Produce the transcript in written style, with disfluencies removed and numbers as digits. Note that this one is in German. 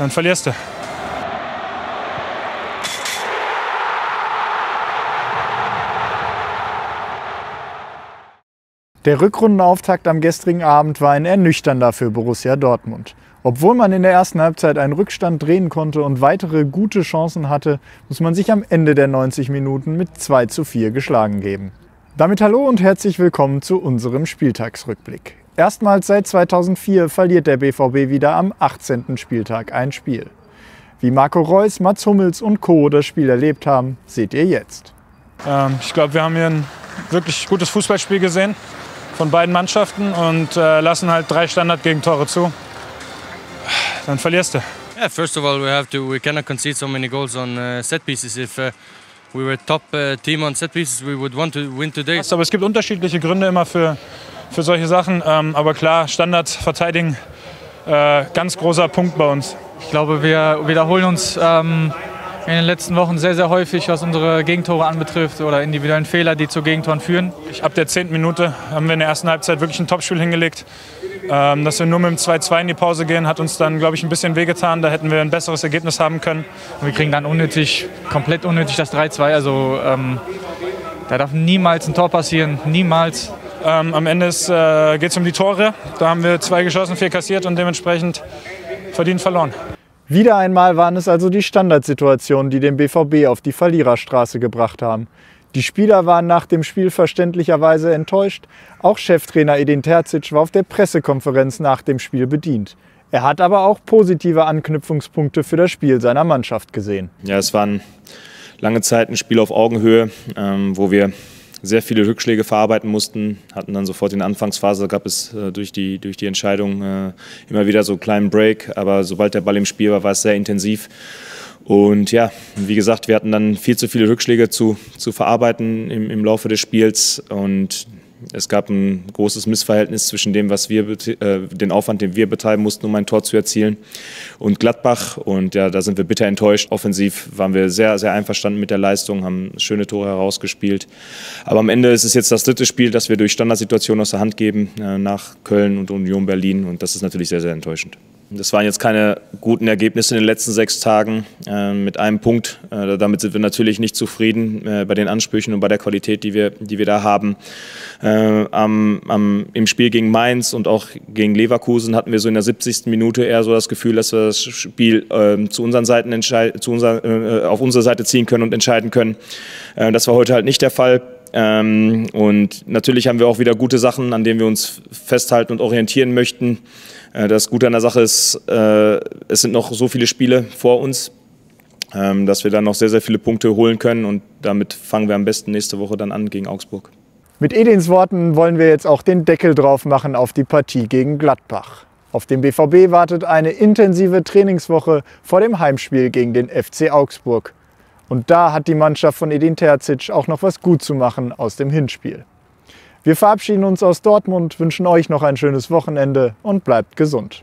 dann verlierst du. Der Rückrundenauftakt am gestrigen Abend war ein ernüchternder für Borussia Dortmund. Obwohl man in der ersten Halbzeit einen Rückstand drehen konnte und weitere gute Chancen hatte, muss man sich am Ende der 90 Minuten mit 2:4 geschlagen geben. Damit hallo und herzlich willkommen zu unserem Spieltagsrückblick. Erstmals seit 2004 verliert der BVB wieder am 18. Spieltag ein Spiel. Wie Marco Reus, Mats Hummels und Co. das Spiel erlebt haben, seht ihr jetzt. Ich glaube, wir haben hier ein wirklich gutes Fußballspiel gesehen von beiden Mannschaften und lassen halt 3 Standardgegentore zu. Dann verlierst du. Yeah, first of all, we cannot concede so many goals on set pieces. If we were top team on set pieces, we would want to win today. Aber es gibt unterschiedliche Gründe immer für solche Sachen. Aber klar, Standard verteidigen, ganz großer Punkt bei uns. Ich glaube, wir wiederholen uns in den letzten Wochen sehr, sehr häufig, was unsere Gegentore anbetrifft oder individuellen Fehler, die zu Gegentoren führen. Ab der 10. Minute haben wir in der ersten Halbzeit wirklich ein Topspiel hingelegt. Dass wir nur mit dem 2:2 in die Pause gehen, hat uns dann, glaube ich, ein bisschen wehgetan. Da hätten wir ein besseres Ergebnis haben können. Und wir kriegen dann komplett unnötig das 3:2. Also da darf niemals ein Tor passieren, niemals. Am Ende geht es um die Tore. Da haben wir 2 geschossen, 4 kassiert und dementsprechend verdient verloren. Wieder einmal waren es also die Standardsituationen, die den BVB auf die Verliererstraße gebracht haben. Die Spieler waren nach dem Spiel verständlicherweise enttäuscht. Auch Cheftrainer Edin Terzic war auf der Pressekonferenz nach dem Spiel bedient. Er hat aber auch positive Anknüpfungspunkte für das Spiel seiner Mannschaft gesehen. Ja, es war lange Zeit ein Spiel auf Augenhöhe, wo wir sehr viele Rückschläge verarbeiten mussten, hatten dann sofort in der Anfangsphase, gab es durch die Entscheidung immer wieder so einen kleinen Break, aber sobald der Ball im Spiel war, war es sehr intensiv. Und ja, wie gesagt, wir hatten dann viel zu viele Rückschläge zu verarbeiten im Laufe des Spiels und es gab ein großes Missverhältnis zwischen dem, den Aufwand, den wir betreiben mussten, um ein Tor zu erzielen, und Gladbach. Und ja, da sind wir bitter enttäuscht. Offensiv waren wir sehr, sehr einverstanden mit der Leistung, haben schöne Tore herausgespielt. Aber am Ende ist es jetzt das 3. Spiel, das wir durch Standardsituationen aus der Hand geben, nach Köln und Union Berlin. Und das ist natürlich sehr, sehr enttäuschend. Das waren jetzt keine guten Ergebnisse in den letzten 6 Tagen mit einem Punkt. Damit sind wir natürlich nicht zufrieden bei den Ansprüchen und bei der Qualität, die wir da haben. Im Spiel gegen Mainz und auch gegen Leverkusen hatten wir so in der 70. Minute eher so das Gefühl, dass wir das Spiel auf unsere Seite ziehen können und entscheiden können. Das war heute halt nicht der Fall. Und natürlich haben wir auch wieder gute Sachen, an denen wir uns festhalten und orientieren möchten. Das Gute an der Sache ist, es sind noch so viele Spiele vor uns, dass wir dann noch sehr, sehr viele Punkte holen können. Und damit fangen wir am besten nächste Woche dann an gegen Augsburg. Mit Edins Worten wollen wir jetzt auch den Deckel drauf machen auf die Partie gegen Gladbach. Auf den BVB wartet eine intensive Trainingswoche vor dem Heimspiel gegen den FC Augsburg. Und da hat die Mannschaft von Edin Terzic auch noch was gut zu machen aus dem Hinspiel. Wir verabschieden uns aus Dortmund, wünschen euch noch ein schönes Wochenende und bleibt gesund.